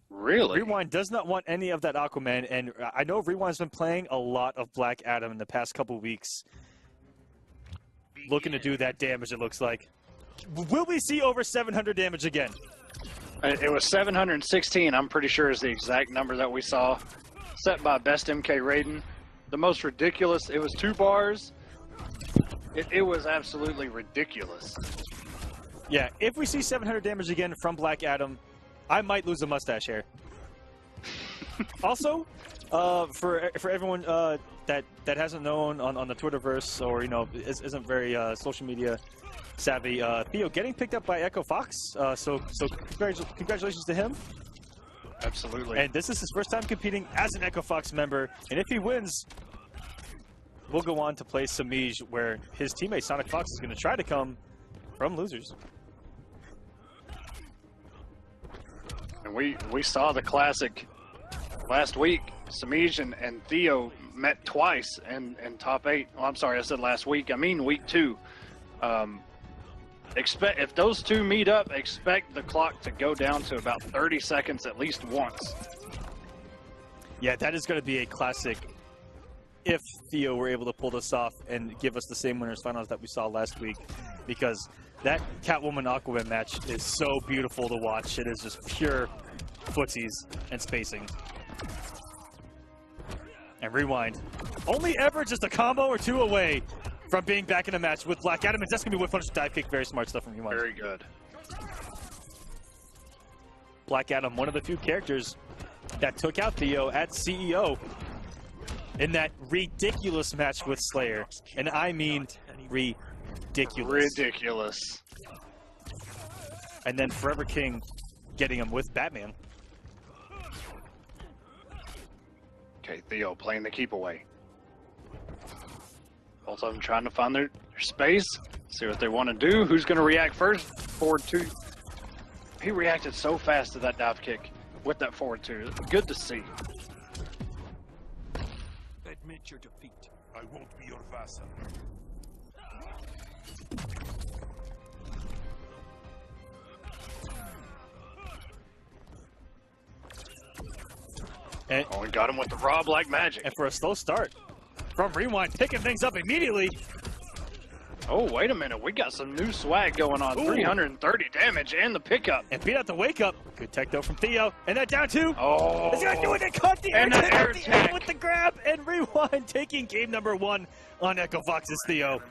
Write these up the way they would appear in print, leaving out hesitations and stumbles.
Really? Rewind does not want any of that Aquaman, and I know Rewind's been playing a lot of Black Adam in the past couple weeks. Looking to do that damage, it looks like. Will we see over 700 damage again? It was 716, I'm pretty sure is the exact number that we saw. Set by Best MK Raiden. The most ridiculous, it was 2 bars. It was absolutely ridiculous. Yeah, if we see 700 damage again from Black Adam, I might lose a mustache hair. Also, for everyone that hasn't known on the Twitterverse or isn't very social media savvy, Theo getting picked up by Echo Fox. So congratulations to him. Absolutely. And this is his first time competing as an Echo Fox member, and if he wins, we'll go on to play Samij, where his teammate Sonic Fox is going to try to come from losers. And we saw the classic last week. Samij and Theo met twice in top 8. Oh, I'm sorry, I said last week. I mean week 2. If those two meet up, expect the clock to go down to about 30 seconds at least once. Yeah, that is going to be a classic if Theo were able to pull this off and give us the same winners finals that we saw last week, because that Catwoman Aquaman match is so beautiful to watch. It is just pure footsies and spacing. And Rewind, only ever just a combo or 2 away from being back in a match with Black Adam. That's going to be with punch dive kick. Very smart stuff from Rewind. Very good. Black Adam, one of the few characters that took out Theo at CEO in that ridiculous match with Slayer. And I mean ridiculous. Ridiculous. And then Forever King getting him with Batman. Okay, Theo playing the keep away. Both of them trying to find their space, see what they want to do. Who's going to react first? Forward 2. He reacted so fast to that dive kick with that forward 2. Good to see. Admit your defeat. I won't be your vassal. And, we got him with the Rob like magic. And for a slow start from Rewind, picking things up immediately. Oh, wait a minute. We got some new swag going on. Ooh. 330 damage and the pickup. And beat out the wake up. Good tech though from Theo. And that down 2. Oh. Is he going to do it? They caught the and air attack with the grab. And Rewind taking game number 1 on Echo Fox's Theo.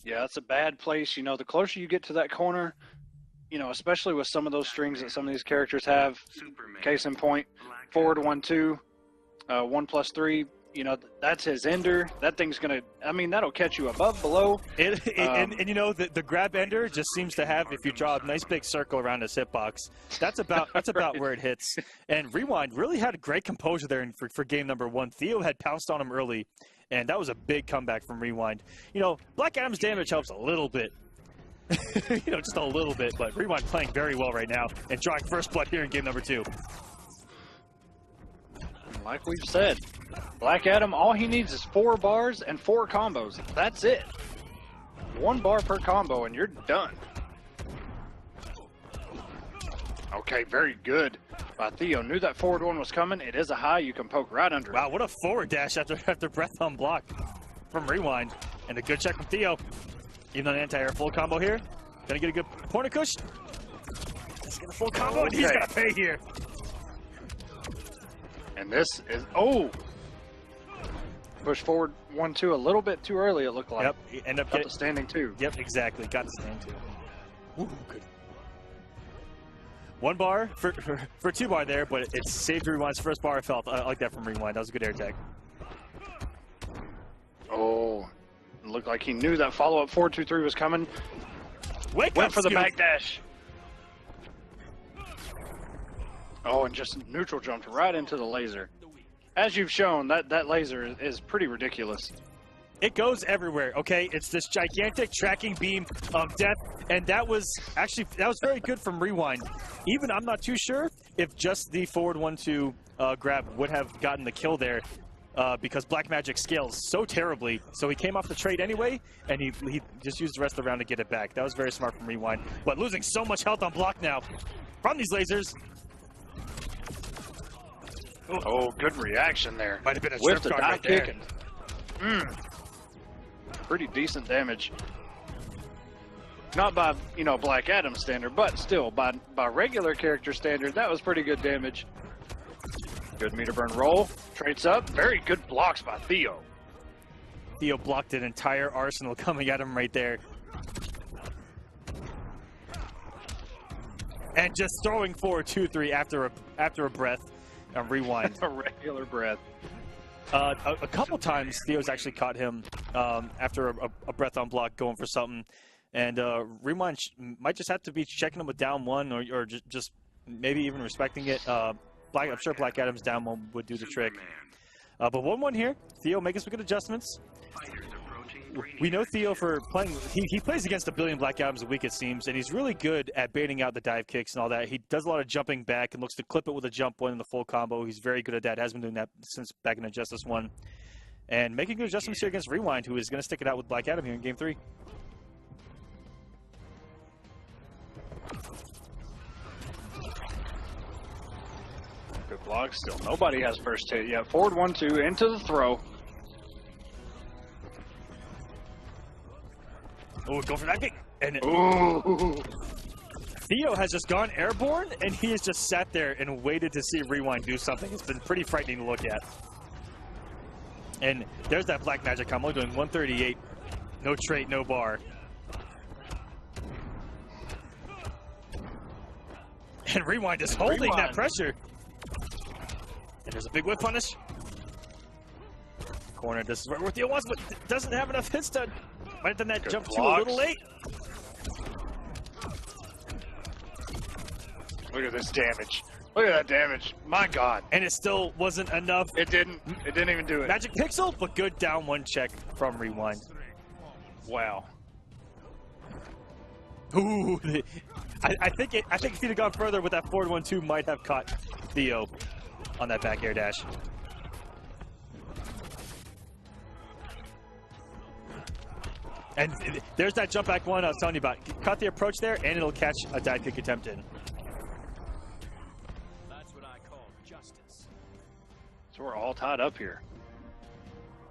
Yeah, that's a bad place. The closer you get to that corner, especially with some of those strings that some of these characters have, case in point, forward 1-2, 1+3, that's his ender. That thing's going to, that'll catch you above, below. And the grab ender just seems to have, if you draw a nice big circle around his hitbox, that's about where it hits. And Rewind really had a great composure there for game number 1. Theo had pounced on him early, and that was a big comeback from Rewind. Black Adam's damage helps a little bit. Just a little bit, but Rewind playing very well right now and drawing first blood here in game number 2. Like we've said, Black Adam, all he needs is 4 bars and 4 combos. That's it. 1 bar per combo and you're done. Okay, very good by Theo. Knew that forward one was coming. It is a high. You can poke right under it. Wow, what a forward dash after breath on block from Rewind. And a good check from Theo. Even an anti-air full combo here. Gonna get a good corner cush. Let's get a full combo, and he's gonna pay here. And this is, push forward 1-2 a little bit too early, it looked like. Yep, end up getting the standing 2. Yep, exactly. Got the stand 2. Ooh, good. 1 bar for 2 bar there, but it saved Rewind's first bar. I like that from Rewind. That was a good air tag. Oh, it looked like he knew that follow-up 4-2-3 was coming. Went for the back dash. Oh, and just neutral jumped right into the laser. As you've shown, that laser is pretty ridiculous. It goes everywhere, okay? It's this gigantic tracking beam of death, and that was very good from Rewind. Even I'm not too sure if just the forward 1-2 grab would have gotten the kill there. because Black Magic scales so terribly. So he came off the trade anyway, and he just used the rest of the round to get it back. That was very smart from Rewind. But losing so much health on block now from these lasers. Oh, good reaction there. Might have been a with strip the guard dive right there. kick. Pretty decent damage. Not by, you know, Black Adam standard, but still, by regular character standard, that was pretty good damage. Good meter burn roll. Trades up. Very good blocks by Theo. Theo blocked an entire arsenal coming at him right there. And just throwing forward 2-3 after a breath and Rewind. A regular breath. A couple times Theo's actually caught him after a breath on block going for something. And Rewind might just have to be checking him with down one or just maybe even respecting it. I'm sure Black Adam's down one would do the trick. But 1-1 here. Theo making some good adjustments. We know Theo for playing. He plays against a billion Black Adams a week, it seems, and he's really good at baiting out the dive kicks and all that. He does a lot of jumping back and looks to clip it with a jump one in the full combo. He's very good at that. Has been doing that since back in Injustice 1. And making good adjustments here against Rewind, who is going to stick it out with Black Adam here in Game 3. Good block still. Nobody has first hit yet. Forward 1-2 into the throw. Oh, go for that kick. And Ooh. Theo has just gone airborne, and he has just sat there and waited to see Rewind do something. It's been pretty frightening to look at. And there's that Black Magic combo doing 138. No trait, no bar. And Rewind is holding that pressure. And there's a big whip punish. Corner, this is where Theo wants, but doesn't have enough hits to... Might have done that jump too a little late. Look at this damage. Look at that damage. My God. And it still wasn't enough. It didn't even do it. Magic Pixel, but good down one check from Rewind. Wow. Ooh. I think if he'd have gone further with that forward 1-2, might have caught Theo on that back air dash. And there's that jump back one I was telling you about. Caught the approach there, and it'll catch a dive kick attempt in. That's what I call justice. So we're all tied up here.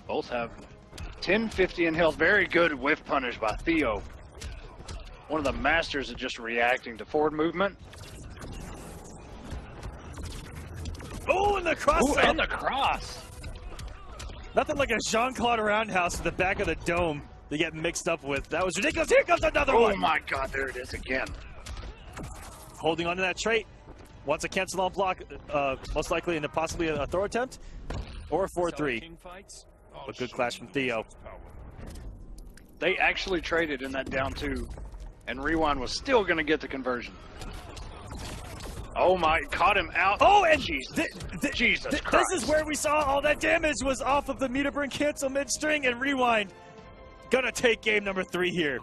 Both have 1050 in health. Very good whiff punish by Theo. One of the masters of just reacting to forward movement. Oh, and the cross! Ooh, and the cross! Nothing like a Jean-Claude roundhouse to the back of the dome to get mixed up with. That was ridiculous. Here comes another one! Oh my God, there it is again. Holding on to that trait. Wants a cancel on block, most likely into possibly a throw attempt, or a 4-3. But good clash from Theo. They actually traded in that down 2, and Rewind was still going to get the conversion. Oh my, caught him out. Oh, and Jesus Christ. This is where we saw all that damage was off of the meter burn cancel mid-string, and Rewind gonna take game number 3 here.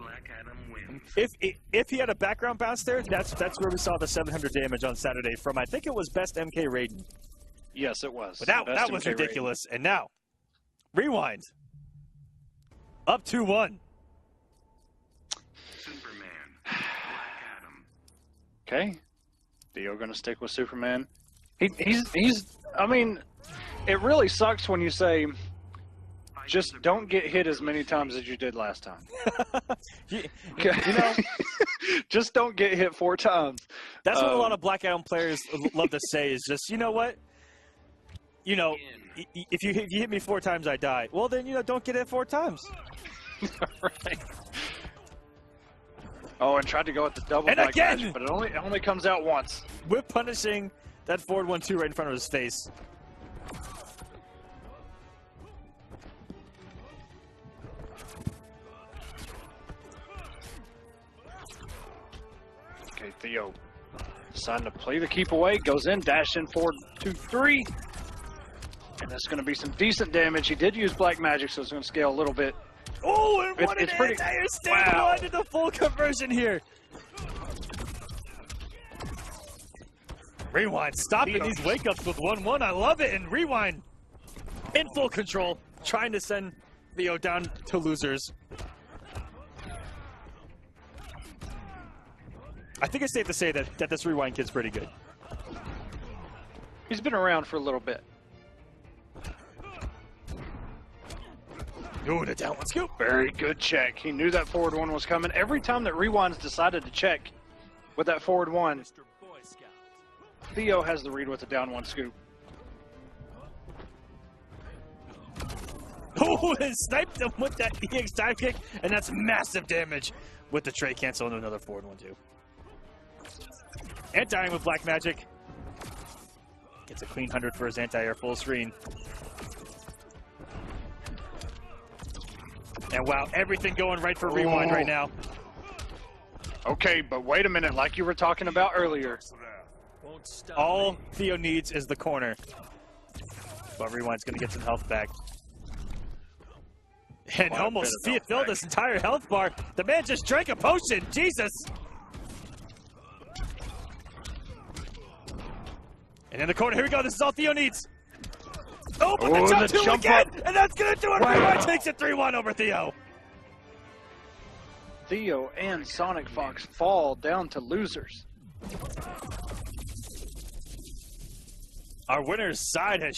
If he had a background bounce there, that's where we saw the 700 damage on Saturday from, I think it was best MK Raiden. Yes, it was. But that was ridiculous. And now, Rewind. Up 2-1. Okay. Theo gonna stick with Superman. He's I mean, it really sucks when you say just don't get hit as many times as you did last time. you know, just don't get hit 4 times. That's what a lot of Black Adam players love to say is just, you know what? You know, if you hit me 4 times, I die. Well, then, you know, don't get hit 4 times. Right. Oh, and tried to go with the double and black again! magic, but it only comes out once. Whip punishing that forward 1-2 right in front of his face. Okay, Theo deciding to play the keep away, goes in, dash in forward 2-3. And that's going to be some decent damage. He did use black magic, so it's going to scale a little bit. Oh, and what an pretty, entire stand wow. one to the full conversion here. Rewind stopping these wake-ups with 1-1. I love it. And Rewind in full control, trying to send Theo down to losers. I think it's safe to say that this Rewind kid's pretty good. He's been around for a little bit. Ooh, the down one scoop. Very good check. He knew that forward one was coming. Every time that Rewind's decided to check with that forward one, Theo has the read with the down one scoop. Oh, and sniped him with that EX dive kick, and that's massive damage with the tray cancel into another forward one, too. Anti-ing with Black Magic. Gets a clean 100 for his anti-air full screen. And wow, everything going right for Rewind right now. Okay, but wait a minute, like you were talking about earlier. All Theo needs is the corner. But Rewind's going to get some health back. And almost filled his entire health bar. The man just drank a potion. Jesus. And in the corner, here we go. This is all Theo needs. Oh, but the jump two again! Up. And that's going to do it. Wow. Rewind takes it 3-1 over Theo. Theo and Sonic Fox fall down to losers. Our winner's side has